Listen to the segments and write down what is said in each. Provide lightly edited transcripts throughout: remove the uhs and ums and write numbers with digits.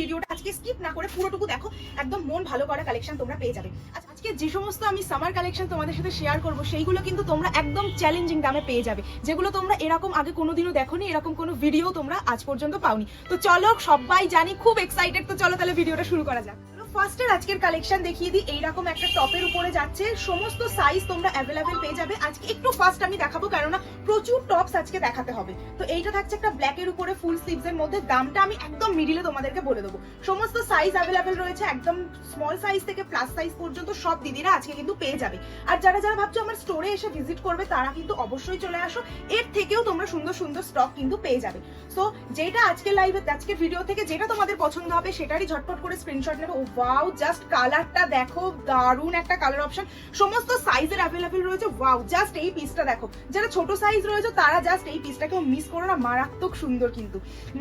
ভিডিওটা আজকে স্কিপ না করে পুরোটুকু দেখো, একদম মন ভালো করা কালেকশন তোমরা পেয়ে যাবে। আজকে যে সমস্ত আমি সামার কালেকশন তোমাদের সাথে শেয়ার করব সেইগুলো কিন্তু তোমরা একদম চ্যালেঞ্জিং দামে পেয়ে যাবে, যেগুলো তোমরা এরকম আগে কোনোদিনও দেখোনি, এরকম কোনো ভিডিও তোমরা আজ পর্যন্ত পাওনি। তো চলো, সবাই জানি খুব এক্সাইটেড, তো চলো তাহলে ভিডিওটা শুরু করা যাক। ফার্স্টের আজকের কালেকশন দেখিয়ে দিই। এইরকম একটা টপের উপরে যাচ্ছে, সমস্ত সাইজ তোমরা অ্যাভেলেবেল পেয়ে যাবে। আজকে একটু ফার্স্ট আমি দেখাবো, কেননা প্রচুর টপস আজকে দেখাতে হবে। তো এইটা থাকছে একটা ব্ল্যাকের উপরে ফুল স্লিভস এর মধ্যে, দামটা আমি একদম মিডিলে তোমাদেরকে বলে দেবো। সমস্ত সাইজ অ্যাভেলেবেল রয়েছে, একদম স্মল সাইজ থেকে প্লাস সাইজ পর্যন্ত সব দিদিরা আজকে কিন্তু পেয়ে যাবে। আর যারা যারা ভাবছো আমার স্টোরে এসে ভিজিট করবে, তারা কিন্তু অবশ্যই চলে আসো, এর থেকেও তোমরা সুন্দর সুন্দর স্টক কিন্তু পেয়ে যাবে। সো যেটা আজকে লাইভে, আজকের ভিডিও থেকে যেটা তোমাদের পছন্দ হবে সেটারই ঝটপট করে স্ক্রিনশট নেবে। ওয়াও, জাস্ট কালারটা দেখো, দারুণ একটা কালার অপশন, সমস্ত সাইজের অ্যাভেলেবেল রয়েছে। ওয়াও, জাস্ট এই পিসটা দেখো, যারা ছোট সাইজ রয়েছে তারা জাস্ট এই পিসটাকেও মিস করো না, মারাত্মক সুন্দর কিন্তু।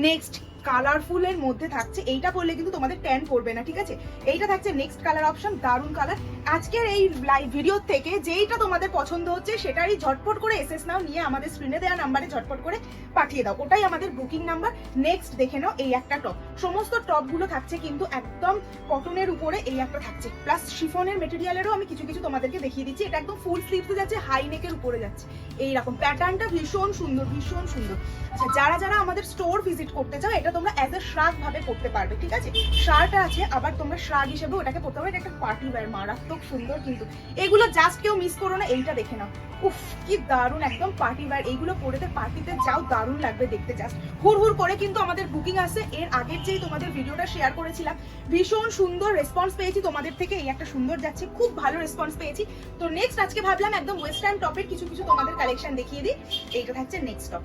নেক্সট কালারফুল এর মধ্যে থাকছে, এইটা পরলে কিন্তু তোমাদের ট্যান পড়বে না, ঠিক আছে? এইটা থাকছে নেক্সট কালার অপশন, দারুণ কালার। আজকের এই লাইভ ভিডিও থেকে যেইটা তোমাদের পছন্দ হচ্ছে সেটারই ঝটপট করে এসএস নাও, নিয়ে আমাদের স্ক্রিনে দেওয়া নাম্বারে ঝটপট করে পাঠিয়ে দাও, ওটাই আমাদের বুকিং নাম্বার। নেক্সট দেখে নাও এই একটা টপ, সমস্ত টপ গুলো থাকছে কিন্তু একদম কটনের উপরে, এই একটা থাকছে প্লাস শিফনের মেটেরিয়ালেরও আমি কিছু কিছু তোমাদেরকে দেখিয়ে দিচ্ছি। এটা একদম ফুল স্লিভসে যাচ্ছে, হাই নেকের উপরে যাচ্ছে, এইরকম প্যাটার্নটা ভীষণ সুন্দর, ভীষণ সুন্দর। আচ্ছা, যারা যারা আমাদের স্টোর ভিজিট করতে চাও, এটা তোমরা অ্যাজ এ শ্রাগ ভাবে পড়তে পারবে, ঠিক আছে? শার্ট আছে, আবার তোমরা শ্রাগ হিসেবে ওটাকে পড়তে পারবে। এটা একটা পার্টি ওয়্যার, মারাত্মক সুন্দর কিন্তু। এগুলো জাস্ট কেউ মিস করো না, এইটা দেখে নাও, উফ কি দারুণ, একদম পার্টি ওয়্যার। এইগুলো পরেতে পার্টিতে যাও, দারুণ লাগবে দেখতে। জাস্ট হুড় করে কিন্তু আমাদের বুকিং আছে। এর আগের যেই তোমাদের ভিডিওটা শেয়ার করেছিলাম, ভীষণ সুন্দর রেসপন্স পেয়েছি তোমাদের থেকে, এই একটা সুন্দর যাচ্ছে, খুব ভালো রেসপন্স পেয়েছি। তো নেক্সট আজকে ভাবলাম একদম ওয়েস্টার্ন টপের কিছু কিছু তোমাদের কালেকশন দেখিয়ে দিই। এইটা থাকছে নেক্সট টপ,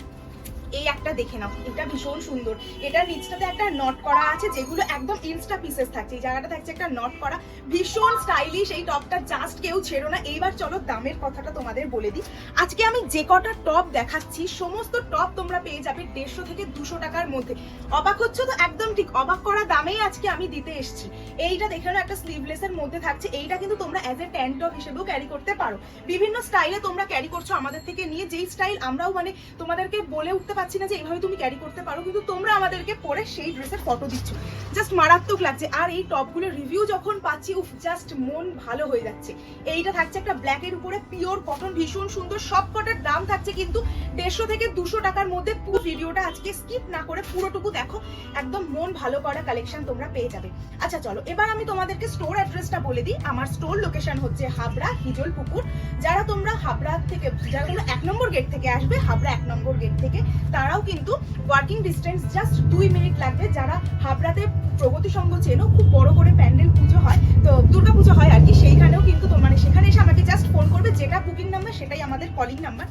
এই একটা দেখে নাও, এটা ভীষণ সুন্দর। এটার নিচটাতে একটা নট করা আছে, যেগুলো একদম ইনস্টা পিসেস থাকছে। এই জায়গাটা থাকছে একটা নট করা, ভীষণ স্টাইলিশ। এই টপটা জাস্ট কেউ ছেড়ো না। এইবার চলো দামের কথাটা তোমাদের বলে দিই। আজকে আমি যে কটা টপ দেখাচ্ছি, সমস্ত টপ তোমরা পেয়ে যাবে 150 থেকে 200 টাকার মধ্যে। অবাক হচ্ছে তো? একদম ঠিক, অবাক করা দামেই আজকে আমি দিতে এসেছি। এইটা দেখে নাও, একটা স্লিভলেস এর মধ্যে থাকছে। এইটা কিন্তু তোমরা অ্যাজ এ ট্যান টপ হিসেবেও ক্যারি করতে পারো। বিভিন্ন স্টাইলে তোমরা ক্যারি করছো আমাদের থেকে নিয়ে, যেই স্টাইল আমরাও মানে তোমাদেরকে বলে উঠতে পারছি না যে এইভাবে তুমি ক্যারি করতে পারো, কিন্তু তোমরা আমাদেরকে পরে সেই ড্রেসের ফটো দিচ্ছ, জাস্ট মারাত্মক লাগছে। আর এই টপগুলোর রিভিউ যখন পাচ্ছি, উফ, জাস্ট মন ভালো হয়ে যাচ্ছে। এইটা থাকছে একটা ব্ল্যাকের উপরে পিওর কটন, ভীষণ সুন্দর। সব কটার দাম থাকছে কিন্তু 150 থেকে 200 টাকার মধ্যে। পুরো ভিডিওটা আজকে স্কিপ না করে পুরোটুকু দেখো, একদম মন ভালো করা কালেকশন তোমরা পেয়ে যাবে। আচ্ছা চলো, এবার আমি তোমাদেরকে স্টোর অ্যাড্রেসটা বলে দিই। আমার স্টোর লোকেশন হচ্ছে হাবড়া হিজল পুকুর। যারা তোমরা হাবড়া থেকে, যারা তোমরা 1 নম্বর গেট থেকে আসবে, হাবড়া 1 নম্বর গেট থেকে, তারাও কিন্তু ওয়ার্কিং ডিস্টেন্স জাস্ট 2 মিনিট লাগবে। যারা হাবড়াতে প্রগতি সংঘ চেনো, খুব বড় করে প্যান্ডেল পুজো হয়, তো দুর্গা পুজো হয় আর কি, সেইখানেও কিন্তু মানে সেখানে এসে আমাকে জাস্ট ফোন করবে, যেটা বুকিং নাম্বার সেটাই আমাদের কলিং নাম্বার।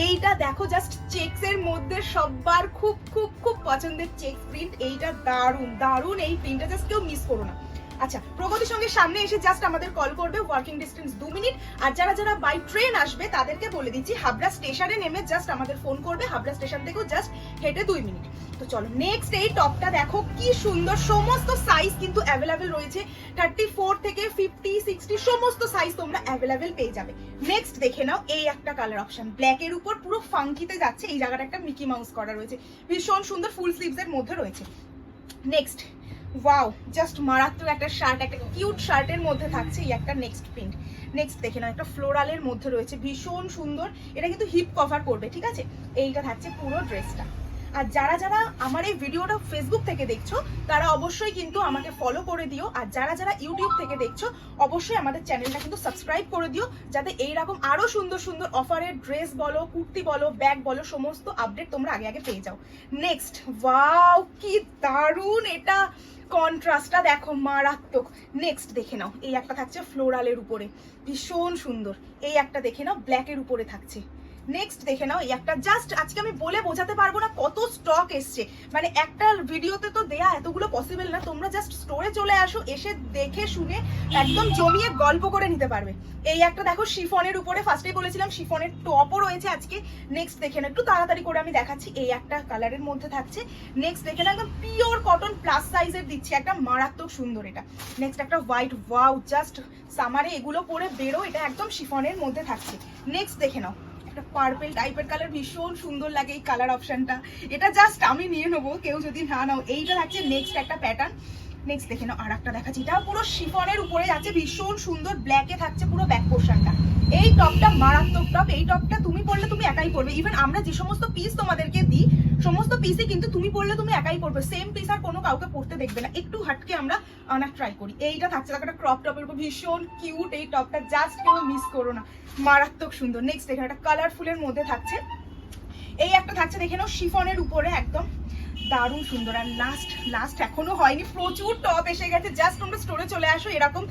এইটা দেখো, জাস্ট চেকস এর মধ্যে সবার খুব খুব খুব পছন্দের চেক প্রিন্ট। এইটা দারুণ দারুণ, এই প্রিন্টটা জাস্ট কেউ মিস করো না। আচ্ছা, প্রগতি সঙ্গে সামনে এসে জাস্ট আমাদের কল করবে, ওয়ার্কিং ডিস্টেন্স 2 মিনিট। আর যারা যারা বাই ট্রেন আসবে তাদেরকে বলে দিচ্ছি, হাবড়া স্টেশনে নেমে জাস্ট আমাদের ফোন করবে, হাবড়া স্টেশন থেকেও জাস্ট হেঁটে 2 মিনিট। তো চলো নেক্সট এই টপটা দেখো, কি সুন্দর। সমস্ত সাইজ কিন্তু অ্যাভেলেবেল রয়েছে, 34 থেকে 50, 60 সমস্ত সাইজ তোমরা অ্যাভেলেবেল পেয়ে যাবে। নেক্সট দেখে নাও, এই একটা কালার অপশন, ব্ল্যাকের উপর পুরো ফাঙ্কিতে যাচ্ছে। এই জায়গাটা একটা মিকি মাউস করা রয়েছে, ভীষণ সুন্দর, ফুল স্লিভস এর মধ্যে রয়েছে। নেক্সট, ওয়াও, জাস্ট মারাত্মক একটা শার্ট, একটা কিউট শার্টের মধ্যে থাকছে এই একটা নেক্সট প্রিন্ট। নেক্সট দেখে নাও, একটা ফ্লোরালের মধ্যে রয়েছে, ভীষণ সুন্দর। এটা কিন্তু হিপ কভার করবে, ঠিক আছে? এইটা থাকছে পুরো ড্রেসটা। আর যারা যারা আমার এই ভিডিওটা ফেসবুক থেকে দেখছো, তারা অবশ্যই কিন্তু আমাকে ফলো করে দিও। আর যারা যারা ইউটিউব থেকে দেখছো, অবশ্যই আমাদের চ্যানেলটা কিন্তু সাবস্ক্রাইব করে দিও, যাতে এইরকম আরো সুন্দর সুন্দর অফারের ড্রেস বলো, কুর্তি বলো, ব্যাগ বলো, সমস্ত আপডেট তোমরা আগে আগে পেয়ে যাও। নেক্সট, ওয়াও কি দারুণ, এটা কন্ট্রাস্টটা দেখো, মারাত্মক। নেক্সট দেখে নাও, এই একটা থাকছে ফ্লোরালের উপরে, ভীষণ সুন্দর। এই একটা দেখে নাও, ব্ল্যাকের উপরে থাকছে। নেক্সট দেখে নাও, এই একটা, জাস্ট আজকে আমি বলে বোঝাতে পারবো না কত স্টক এসছে, মানে একটা ভিডিওতে তো দেয়া এতগুলো পসিবল না। তোমরা জাস্ট স্টোরে চলে আসো, এসে দেখে শুনে একদম জমিয়ে গল্প করে নিতে পারবে। এই একটা দেখো, শিফনের উপরে, ফার্স্টেই বলেছিলাম শিফনের টপও রয়েছে আজকে। নেক্সট দেখে নাও, একটু তাড়াতাড়ি করে আমি দেখাচ্ছি, এই একটা কালারের মধ্যে থাকছে। নেক্সট দেখে নাও, একদম পিওর কটন প্লাস সাইজের দিচ্ছি, একটা মারাত্মক সুন্দর এটা। নেক্সট একটা হোয়াইট, ওয়াও, জাস্ট সামারে এগুলো পরে বেরো, এটা একদম শিফনের মধ্যে থাকছে। নেক্সট দেখে নাও, পার্পল টাইপের কালার, ভীষণ সুন্দর লাগে এই কালার অপশনটা। এটা জাস্ট আমি নিয়ে নেবো, কেউ যদি না নাও। এইটা থাকছে নেক্সট একটা প্যাটার্ন, নেক্সট দেখে নাও আর একটা দেখাচ্ছি, এটা পুরো শিফনের উপরে যাচ্ছে, ভীষণ সুন্দর ব্ল্যাকে থাকছে পুরো ব্যাক পোর্শনটা। এই টপটা মারাত্মক টপ, এই টপটা তুমি পরলে তুমি একাই পরবে। ইভেন আমরা যে সমস্ত পিস তোমাদেরকে দিই সমস্ত পিসই কিন্তু তুমি পরলে তুমি একাই পরবে, সেম পিস আর কোনো কাউকে পরতে দেখবে না। একটু হাটকে আমরা আনার ট্রাই করি। এইটা থাকছে একটা ক্রপ টপের উপর, ভীষণ কিউট এই টপটা, জাস্ট কেউ মিস করো না, মারাত্মক সুন্দর। নেক্সট এখানে একটা কালারফুলের মধ্যে থাকছে, এই একটা থাকছে দেখে নাও শিফনের উপরে, একদম দারুণ সুন্দর। আর লাস্ট এখনো হয়নি, প্রচুর টপ এসে গেছে, জাস্ট তোমরা স্টোরে চলে আসো, এরকম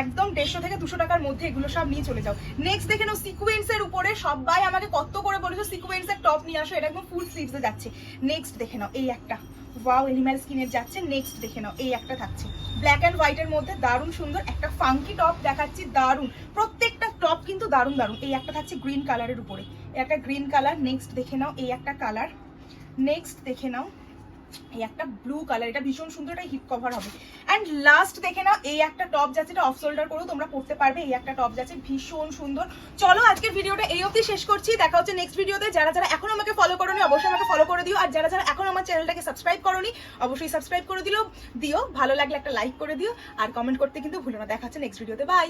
একদম 150 থেকে 200 টাকার মধ্যে এগুলো সব নিয়ে চলে যাও। নেক্সট দেখে নাও সিকোয়েন্সের উপরে, সবাই আমাকে কত করে বলেছো সিকোয়েন্সের টপ নিয়ে আসো, এটা একদম ফুল স্লিভসে যাচ্ছে। নেক্সট দেখে নাও এই একটা, ওয়াও এনিম্যাল স্কিনের যাচ্ছে। নেক্সট দেখে নাও এই একটা থাকছে ব্ল্যাক অ্যান্ড হোয়াইটের মধ্যে, দারুণ সুন্দর একটা ফাঙ্কি টপ দেখাচ্ছি, দারুণ প্রত্যেকটা টপ কিন্তু দারুণ দারুণ। এই একটা থাকছে গ্রিন কালারের উপরে, একটা গ্রিন কালার। নেক্সট দেখে নাও এই একটা কালার। নেক্সট দেখে নাও এই একটা ব্লু কালার, এটা ভীষণ সুন্দর, এটা হিপ কভার হবে। অ্যান্ড লাস্ট দেখে নাও এই একটা টপ যাচ্ছে, এটা অফ শোল্ডার করেও তোমরা পড়তে পারবে, এই একটা টপ যাচ্ছে ভীষণ সুন্দর। চলো আজকের ভিডিওটা এই অবধি শেষ করছি, দেখা হচ্ছে নেক্সট ভিডিওতে। যারা যারা এখন আমাকে ফলো করোনি অবশ্যই আমাকে ফলো করে দিও, আর যারা যারা এখন আমার চ্যানেলটাকে সাবস্ক্রাইব করোনি অবশ্যই সাবস্ক্রাইব করে দিও, ভালো লাগলে একটা লাইক করে দিও, আর কমেন্ট করতে কিন্তু ভুলো না। দেখা হচ্ছে নেক্সট ভিডিওতে, বাই।